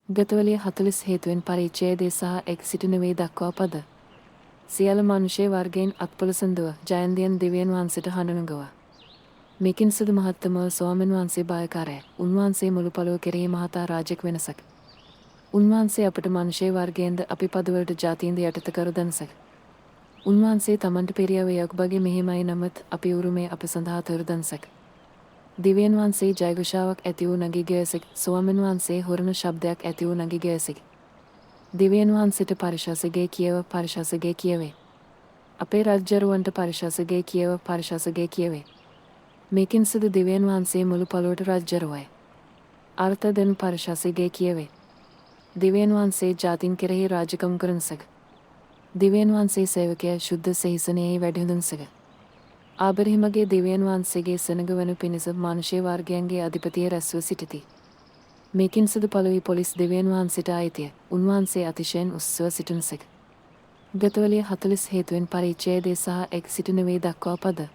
ගතවලිය 40 හේතුවෙන් පරිච්ඡේදය සහ එක් සිටින වේ දක්වා පද. සියලු මනුෂ්‍ය වර්ගයෙන් අත්පොලසඳුව ජයන්දියන් දෙවියන් වහන්සේට හඬනගවා. මේකින් සුදු මහත්තම ස්වාමීන් වහන්සේ බායකාරය. උන්වහන්සේ මුළු පොළොව කෙරෙහි මහතා රාජ්‍යයක් වෙනසක්. උන්වහන්සේ අපට මනුෂ්‍ය වර්ගයෙන්ද අපි පදවලට ජාතීන්ද යටත කර දන්සක්. උන්වහන්සේ තමන්ට පෙරියව යක්බගේ මෙහෙමයි නමත් අපි උරුමේ අප සඳහා තර දන්සක්. දිව්‍යන් වහන්සේ ජයඝෝෂාවක් ඇති වූ නැගී ගියසෙක්. ස්වාමීන් වහන්සේ හොරණ ශබ්දයක් ඇති වූ නැගී ගියසෙක්. දිව්‍යන් වහන්සේට පරිශාසගේ කියවේ. අපේ රජ්ජරුවන්ට පරිශාසගේ කියවේ. මේකින් සුදු දිව්‍යන් වහන්සේ මුළු පොළොවට රජ්ජරුවයි. අර්ථ දෙන පරිශාසගේ කියවේ. දිව්‍යන් වහන්සේ ජාතින් කෙරෙහි රාජකම් කරනසක. දිව්‍යන් වහන්සේ සේවකයා ශුද්ධ සහිසනයෙහි වැඩහිඳුන්සක. ආබරහිමගේ දිව්‍යන් වහන්සේගේ සෙනඟ වනු පිණිස මනුෂ්‍ය වර්ගයන්ගේ අධිපතිය රැස්ව සිටිති. මේකින් සුදු පොළොවේ පොලිස් දිව්‍යන් වහන්සේට ආයිතිය. උන්වහන්සේ අතිශයින් උත්සව සිටිනසක. ගතවලිය 40 හේතුවෙන් පරිච්ඡේදය සහ එක් සිටින වේ දක්වා පද.